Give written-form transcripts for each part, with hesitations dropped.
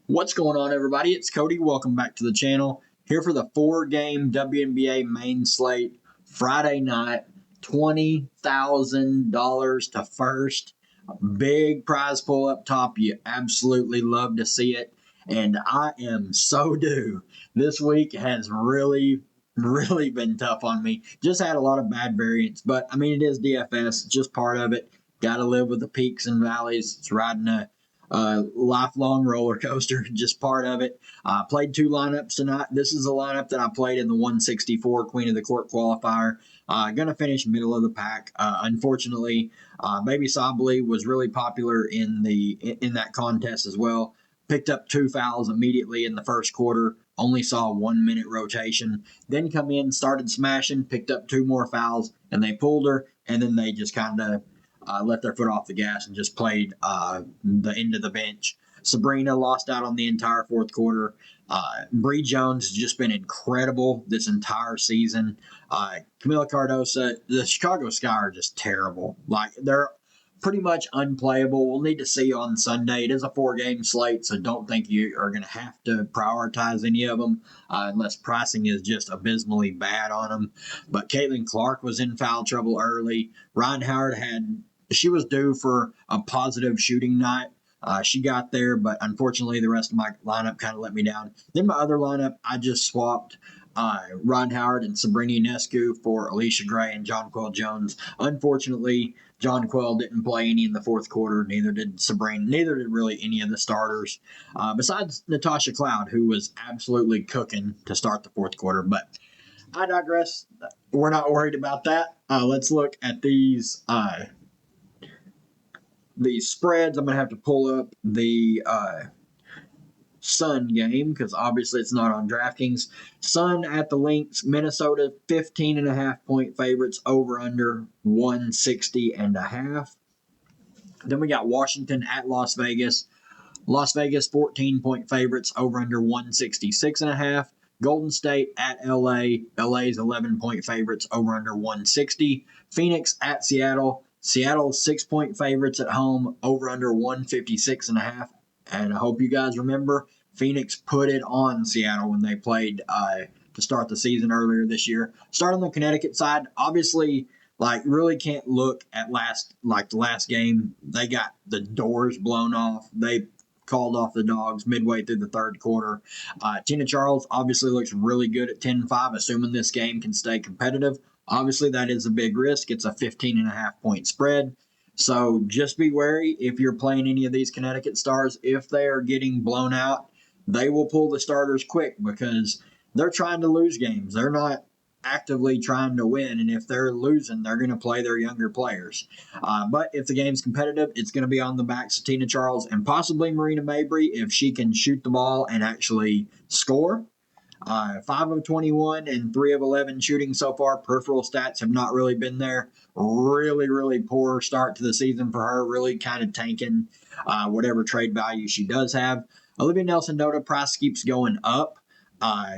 What's going on, everybody? It's Cody. Welcome back to the channel. Here for the 4-game Wnba main slate. Friday night, $20,000 to first. Big prize pool up top. You absolutely love to see it. And I am so due. This week has really been tough on me. Just had a lot of bad variance. But, I mean, it is DFS. Just part of it. Got to live with the peaks and valleys. It's riding a lifelong roller coaster, just part of it. Played two lineups tonight. This is a lineup that I played in the 164 Queen of the Court qualifier. Going to finish middle of the pack. Unfortunately, Baby Sabali was really popular in that contest as well. Picked up 2 fouls immediately in the first quarter. Only saw 1 minute rotation. Then come in, started smashing, picked up 2 more fouls, and they pulled her. And then they just kind of left their foot off the gas and just played the end of the bench. Sabrina lost out on the entire fourth quarter. Bree Jones has just been incredible this entire season. Camila Cardosa, the Chicago Sky are just terrible. Like, they're pretty much unplayable. We'll need to see on Sunday. It is a 4-game slate, so don't think you are going to have to prioritize any of them unless pricing is just abysmally bad on them. But Caitlin Clark was in foul trouble early. Ryan Howard she was due for a positive shooting night. She got there, but unfortunately the rest of my lineup kind of let me down. Then my other lineup, I just swapped Ron Howard and Sabrina Ionescu for Alicia Gray and Jonquel Jones. Unfortunately, Jonquel didn't play any in the fourth quarter. Neither did Sabrina. Neither did really any of the starters, besides Natasha Cloud, who was absolutely cooking to start the fourth quarter. But I digress. We're not worried about that. Let's look at these spreads. I'm going to have to pull up the Sun game because obviously it's not on Draftkings. Sun at the Lynx, Minnesota, 15.5 point favorites, over under 160.5. Then we got Washington at Las Vegas. Las Vegas, 14 point favorites, over under 166.5. Golden State at LA. LA's 11 point favorites, over under 160. Phoenix at Seattle. Seattle 6 point favorites at home, over under 156.5. And I hope you guys remember, Phoenix put it on Seattle when they played to start the season earlier this year. Start on the Connecticut side, obviously, really can't look at the last game. They got the doors blown off. They called off the Dogs midway through the third quarter. Tina Charles obviously looks really good at 10-5, assuming this game can stay competitive. Obviously, that is a big risk. It's a 15.5 point spread. So just be wary if you're playing any of these Connecticut stars. If they are getting blown out, they will pull the starters quick because they're trying to lose games. They're not actively trying to win. And if they're losing, they're going to play their younger players. But if the game's competitive, it's going to be on the backs of Tina Charles and possibly Marina Mabry if she can shoot the ball and actually score. 5 of 21 and 3 of 11 shooting so far. Peripheral stats have not really been there. Really poor start to the season for her. Really kind of tanking whatever trade value she does have. Olivia Nelson-Dota price keeps going up.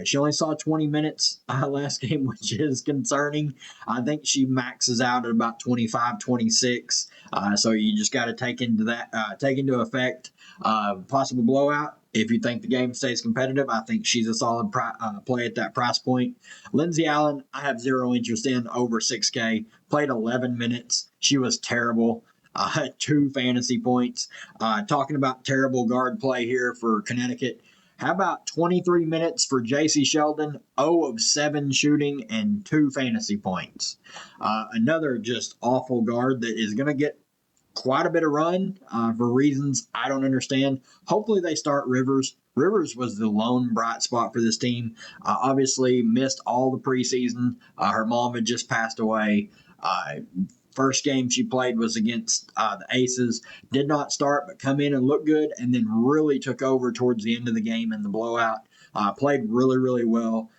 She only saw 20 minutes last game, which is concerning. I think she maxes out at about 25, 26. So you just got to take into effect possible blowout. If you think the game stays competitive, I think she's a solid play at that price point. Lindsay Allen, I have zero interest in, over 6K. Played 11 minutes. She was terrible. 2 fantasy points. Talking about terrible guard play here for Connecticut. How about 23 minutes for J.C. Sheldon, 0 of 7 shooting and 2 fantasy points. Another just awful guard that is going to get quite a bit of run for reasons I don't understand. Hopefully they start Rivers. Rivers was the lone bright spot for this team. Obviously missed all the preseason. Her mom had just passed away. First game she played was against the Aces. Did not start, but come in and look good, and then really took over towards the end of the game in the blowout. Played really well.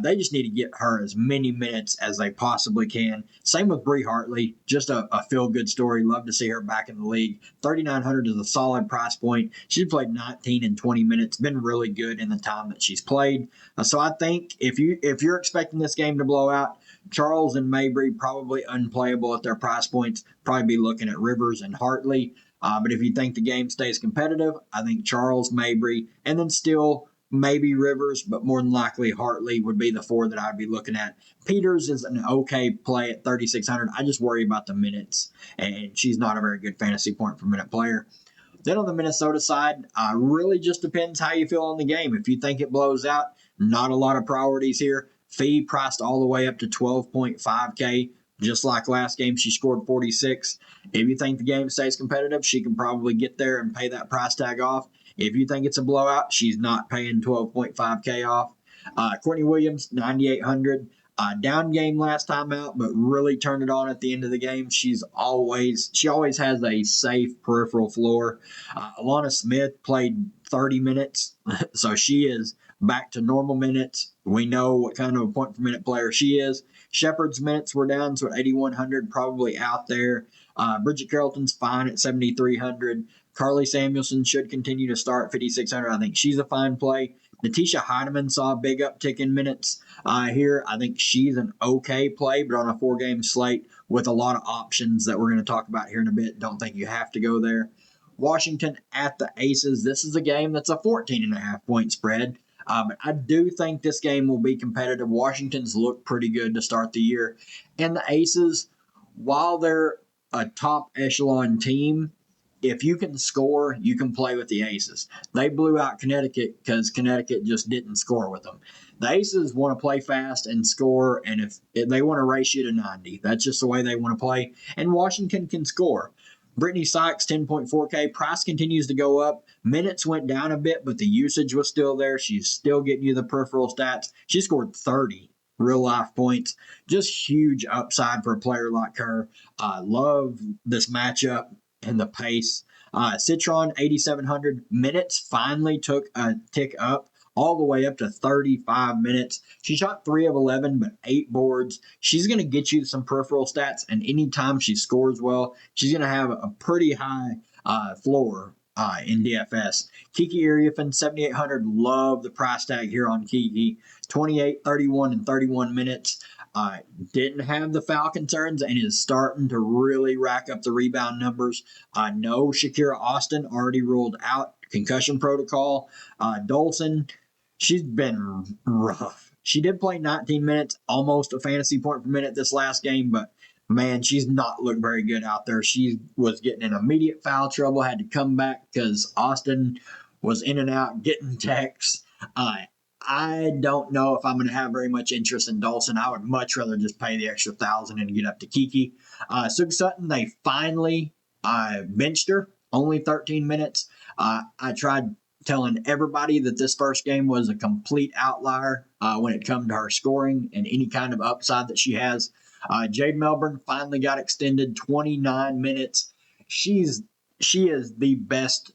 They just need to get her as many minutes as they possibly can. Same with Bree Hartley. Just a feel-good story. Love to see her back in the league. 3,900 is a solid price point. She's played 19 and 20 minutes. Been really good in the time that she's played. So I think if you're expecting this game to blow out, Charles and Mabry probably unplayable at their price points. Probably be looking at Rivers and Hartley. But if you think the game stays competitive, I think Charles, Mabry, and then still maybe Rivers, but more than likely Hartley would be the four that I'd be looking at. Peters is an okay play at 3,600. I just worry about the minutes, and she's not a very good fantasy point per minute player. Then on the Minnesota side, really just depends how you feel on the game. If you think it blows out, not a lot of priorities here. Fee priced all the way up to 12.5K. Just like last game, she scored 46. If you think the game stays competitive, she can probably get there and pay that price tag off. If you think it's a blowout, she's not paying 12.5K off. Courtney Williams, 9,800. Down game last time out, but really turned it on at the end of the game. She always has a safe peripheral floor. Alana Smith played 30 minutes, so she is back to normal minutes. We know what kind of a point per minute player she is. Shepard's minutes were down, so at 8,100, probably out there. Bridget Carrollton's fine at 7,300. Carly Samuelson should continue to start at 5,600. I think she's a fine play. Natisha Heidemann saw a big uptick in minutes here. I think she's an okay play, but on a 4-game slate with a lot of options that we're going to talk about here in a bit. Don't think you have to go there. Washington at the Aces. This is a game that's a 14.5 point spread. But I do think this game will be competitive. Washington's looked pretty good to start the year. And the Aces, while they're a top echelon team, if you can score, you can play with the Aces. They blew out Connecticut because Connecticut just didn't score with them. The Aces want to play fast and score, and if they want to race you to 90, that's just the way they want to play. And Washington can score. Brittany Sykes, 10.4K. Price continues to go up. Minutes went down a bit, but the usage was still there. She's still getting you the peripheral stats. She scored 30 real-life points. Just huge upside for a player like her. I love this matchup and the pace. Citron, 8,700 minutes, finally took a tick up all the way up to 35 minutes. She shot 3 of 11, but 8 boards. She's going to get you some peripheral stats, and anytime she scores well, she's going to have a pretty high floor in DFS. Kiki Iriafen, 7,800. Love the price tag here on Kiki. 28, 31, and 31 minutes. Didn't have the foul concerns and is starting to really rack up the rebound numbers. No Shakira Austin already ruled out, concussion protocol. Dolson, she's been rough. She did play 19 minutes, almost a fantasy point per minute this last game, but man, she's not looked very good out there. She was getting in immediate foul trouble, had to come back because Austin was in and out, getting texts. I don't know if I'm going to have very much interest in Dolson. I would much rather just pay the extra 1,000 and get up to Kiki. Sug Sutton, they finally benched her, only 13 minutes. I tried telling everybody that this first game was a complete outlier when it comes to her scoring and any kind of upside that she has. Jade Melbourne finally got extended 29 minutes. She is the best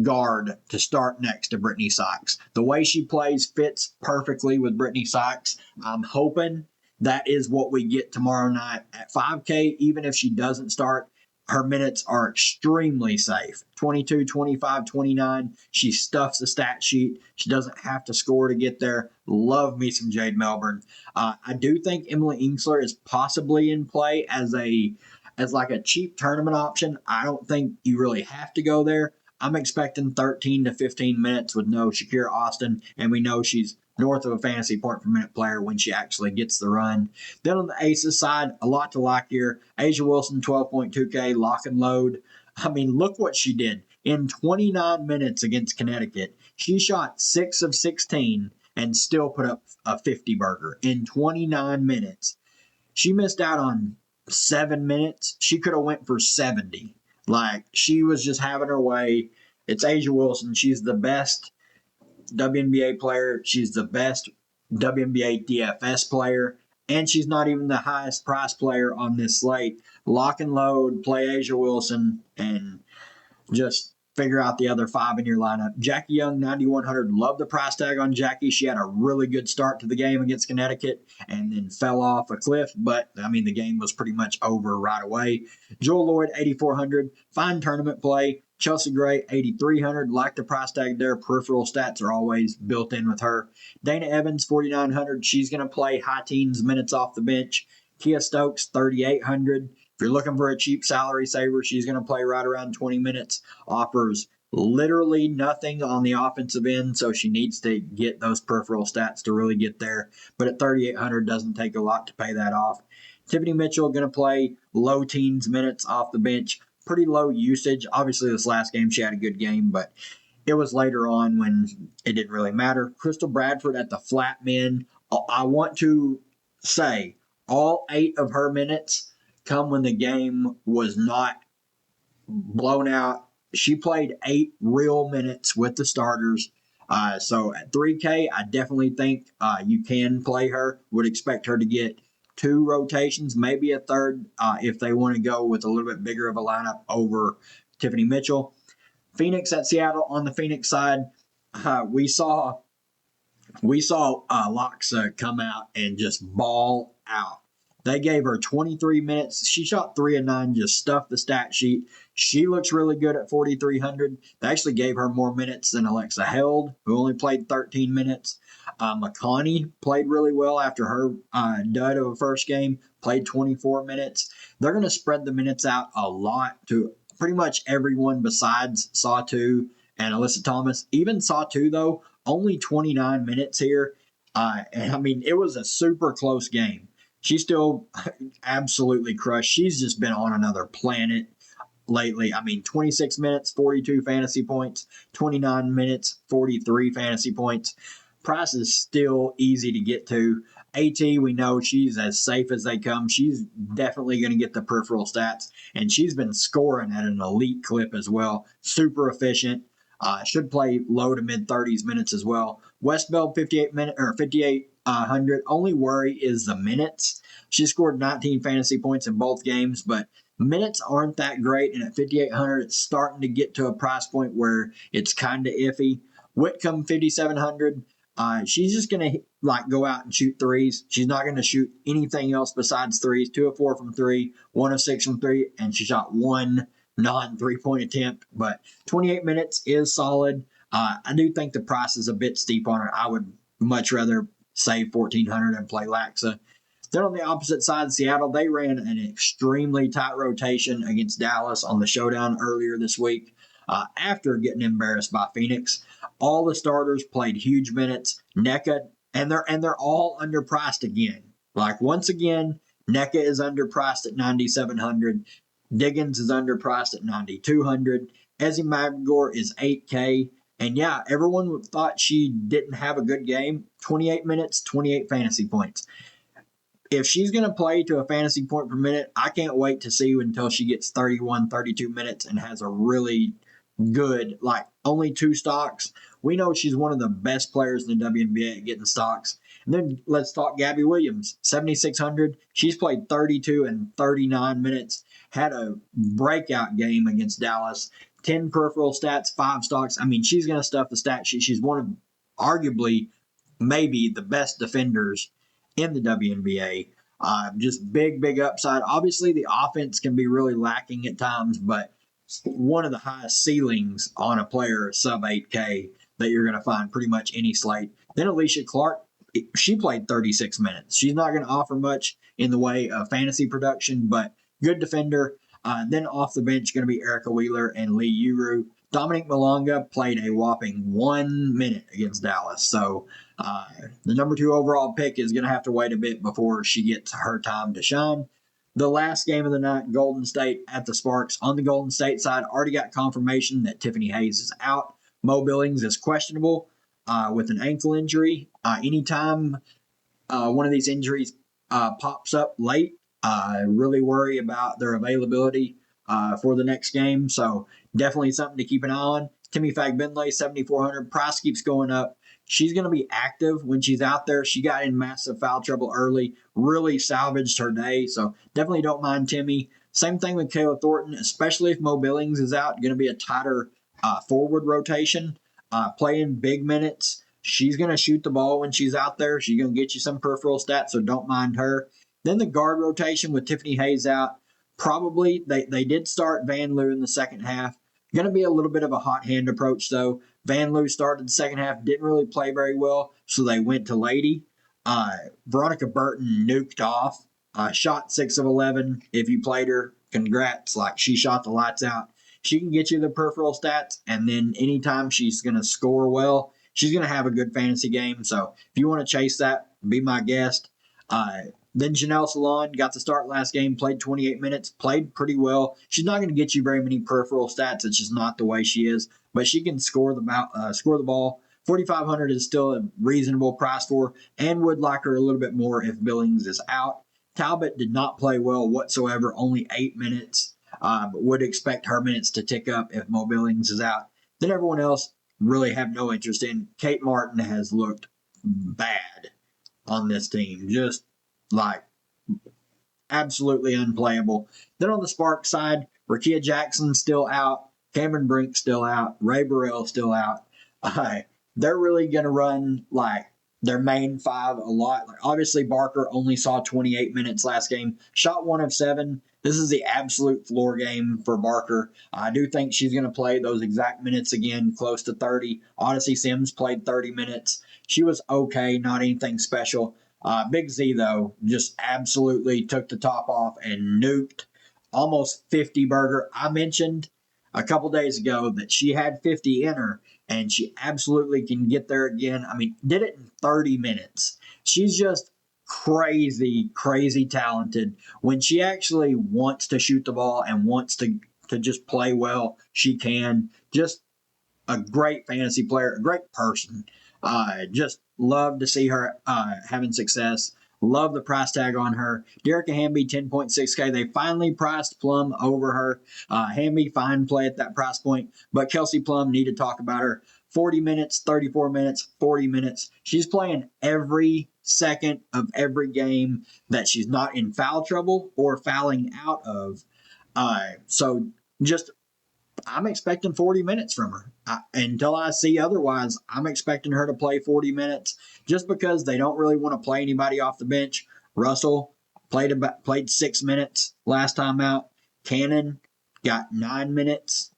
guard to start next to Brittany Sykes. The way she plays fits perfectly with Brittany Sykes. I'm hoping that is what we get tomorrow night at 5K. Even if she doesn't start, her minutes are extremely safe. 22, 25, 29. She stuffs the stat sheet. She doesn't have to score to get there. Love me some Jade Melbourne. I do think Emily Ingsler is possibly in play as like a cheap tournament option. I don't think you really have to go there. I'm expecting 13 to 15 minutes with no Shakira Austin, and we know she's north of a fantasy point per minute player when she actually gets the run. Then on the Aces side, a lot to like here. Asia Wilson, 12.2K, lock and load. I mean, look what she did. In 29 minutes against Connecticut, she shot 6 of 16 and still put up a 50 burger in 29 minutes. She missed out on 7 minutes. She could have went for 70. Like, she was just having her way. It's Asia Wilson. She's the best WNBA player. She's the best WNBA DFS player. And she's not even the highest price player on this slate. Lock and load, play Asia Wilson, and just figure out the other 5 in your lineup. Jackie Young, 9,100. Love the price tag on Jackie. She had a really good start to the game against Connecticut and then fell off a cliff. But, I mean, the game was pretty much over right away. Joel Lloyd, 8,400. Fine tournament play. Chelsea Gray, 8,300. Like the price tag there. Peripheral stats are always built in with her. Dana Evans, 4,900. She's going to play high teens minutes off the bench. Kia Stokes, 3,800. If you're looking for a cheap salary saver, she's going to play right around 20 minutes, offers literally nothing on the offensive end, so she needs to get those peripheral stats to really get there. But at 3,800, doesn't take a lot to pay that off. Tiffany Mitchell going to play low teens minutes off the bench, pretty low usage. Obviously, this last game she had a good game, but it was later on when it didn't really matter. Crystal Bradford at the flat men. I want to say all 8 of her minutes come when the game was not blown out. She played 8 real minutes with the starters. So at 3K, I definitely think you can play her. Would expect her to get 2 rotations, maybe a third if they want to go with a little bit bigger of a lineup over Tiffany Mitchell. Phoenix at Seattle. On the Phoenix side, we saw Loxa come out and just ball out. They gave her 23 minutes. She shot 3 of 9, just stuffed the stat sheet. She looks really good at 4,300. They actually gave her more minutes than Alexa Held, who only played 13 minutes. McConney played really well after her dud of a first game, played 24 minutes. They're going to spread the minutes out a lot to pretty much everyone besides Sawtoo and Alyssa Thomas. Even Sawtoo, though, only 29 minutes here. And I mean, it was a super close game. She still absolutely crushed. She's just been on another planet lately. I mean, 26 minutes, 42 fantasy points, 29 minutes, 43 fantasy points. Price is still easy to get to. AT, we know she's as safe as they come. She's definitely going to get the peripheral stats, and she's been scoring at an elite clip as well. Super efficient. Should play low to mid 30s minutes as well. Westbeld 5,800. Only worry is the minutes. She scored 19 fantasy points in both games, but minutes aren't that great, and at 5,800, it's starting to get to a price point where it's kind of iffy. Whitcomb 5,700. She's just going to go out and shoot threes. She's not going to shoot anything else besides threes. 2 of 4 from 3, 1 of 6 from 3, and she shot 1 non-3-point attempt. But 28 minutes is solid. I do think the price is a bit steep on her. I would much rather save 1,400 and play Laxa. Then on the opposite side, Seattle, they ran an extremely tight rotation against Dallas on the showdown earlier this week after getting embarrassed by Phoenix. All the starters played huge minutes. NECA, and they're all underpriced again. Once again, NECA is underpriced at 9,700. Diggins is underpriced at 9,200. Ezzy Magagor is 8K. And yeah, everyone thought she didn't have a good game. 28 minutes, 28 fantasy points. If she's going to play to a fantasy point per minute, I can't wait to see until she gets 31, 32 minutes and has a really good, only 2 stocks. We know she's one of the best players in the WNBA at getting stocks. And then let's talk Gabby Williams, 7,600. She's played 32 and 39 minutes, had a breakout game against Dallas, 10 peripheral stats, 5 stocks. I mean, she's going to stuff the stat sheet. She's one of arguably maybe the best defenders in the WNBA. Just big upside. Obviously, the offense can be really lacking at times, but one of the highest ceilings on a player sub 8K that you're going to find pretty much any slate. Then Alicia Clark, she played 36 minutes. She's not going to offer much in the way of fantasy production, but good defender. Then off the bench, going to be Erica Wheeler and Lee Uru. Dominique Malonga played a whopping 1 minute against Dallas. So the number 2 overall pick is going to have to wait a bit before she gets her time to shine. The last game of the night, Golden State at the Sparks. On the Golden State side, already got confirmation that Tiffany Hayes is out. Mo Billings is questionable with an ankle injury. Anytime one of these injuries pops up late, I really worry about their availability for the next game. So definitely something to keep an eye on. Timmy Fagbenley, 7,400. Price keeps going up. She's going to be active when she's out there. She got in massive foul trouble early, really salvaged her day. So definitely don't mind Timmy. Same thing with Kayla Thornton, especially if Mo Billings is out. Going to be a tighter forward rotation, playing big minutes. She's going to shoot the ball when she's out there. She's going to get you some peripheral stats, so don't mind her. Then the guard rotation with Tiffany Hayes out. Probably they did start Van Loo in the second half. Going to be a little bit of a hot hand approach, though. Van Loo started the second half, didn't really play very well, so they went to Lady. Veronica Burton nuked off Shot 6 of 11. If you played her, congrats. Like, she shot the lights out. She can get you the peripheral stats, and then anytime she's going to score well, she's going to have a good fantasy game. So if you want to chase that, be my guest. Then Janelle Salon got to start last game, played 28 minutes, played pretty well. She's not going to get you very many peripheral stats. It's just not the way she is, but she can score the ball. 4,500 is still a reasonable price for her, and would like her a little bit more if Billings is out. Talbot did not play well whatsoever, only 8 minutes. But would expect her minutes to tick up if Mo Billings is out. Then everyone else really have no interest in. Kate Martin has looked bad on this team. Just like absolutely unplayable. Then on the Spark side, Rakia Jackson still out. Cameron Brink still out. Ray Burrell still out. They're really going to run like their main five a lot. Like, obviously, Barker only saw 28 minutes last game. Shot 1 of 7. This is the absolute floor game for Barker. I do think she's going to play those exact minutes again, close to 30. Odyssey Sims played 30 minutes. She was okay, not anything special. Big Z, though, just absolutely took the top off and nuked almost 50 burger. I mentioned a couple days ago that she had 50 in her, and she absolutely can get there again. I mean, did it in 30 minutes. She's just crazy, crazy talented. When she actually wants to shoot the ball and wants to just play well, she can. Just a great fantasy player, a great person. Just love to see her having success. Love the price tag on her. Derica Hamby, 10.6K. They finally priced Plum over her. Hamby, fine play at that price point. But Kelsey Plum, need to talk about her. 40 minutes, 34 minutes, 40 minutes. She's playing every second of every game that she's not in foul trouble or fouling out of. So just I'm expecting 40 minutes from her. Until I see otherwise, I'm expecting her to play 40 minutes just because they don't really want to play anybody off the bench. Russell played 6 minutes last time out. Cannon got 9 minutes.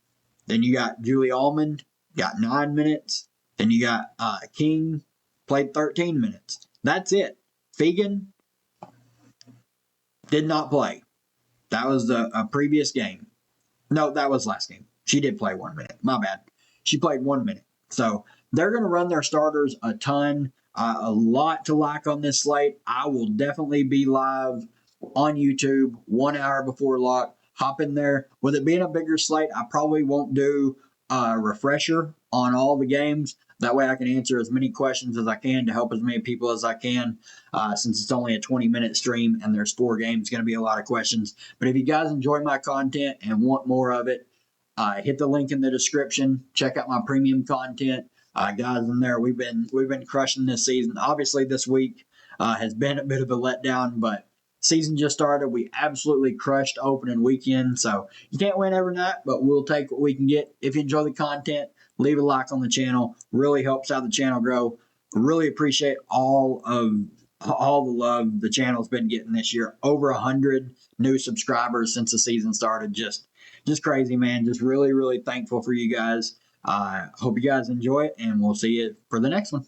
Then you got Julie Almond, got 9 minutes. Then you got King, played 13 minutes. That's it. Fegan did not play. That was a previous game. No, that was last game. She did play 1 minute. My bad. She played 1 minute. So they're going to run their starters a ton. A lot to like on this slate. I will definitely be live on YouTube 1 hour before lock. Hop in there. With it being a bigger slate, I probably won't do a refresher on all the games. That way I can answer as many questions as I can to help as many people as I can. Since it's only a 20-minute stream and there's 4 games, going to be a lot of questions. But if you guys enjoy my content and want more of it, hit the link in the description. Check out my premium content. Guys in there, we've been crushing this season. Obviously, this week has been a bit of a letdown, but season just started. We absolutely crushed opening weekend. So you can't win every night, but we'll take what we can get. If you enjoy the content, leave a like on the channel. Really helps out the channel grow. Really appreciate all the love the channel's been getting this year. Over 100 new subscribers since the season started. Just crazy, man. Just really, really thankful for you guys. Hope you guys enjoy it, and we'll see you for the next one.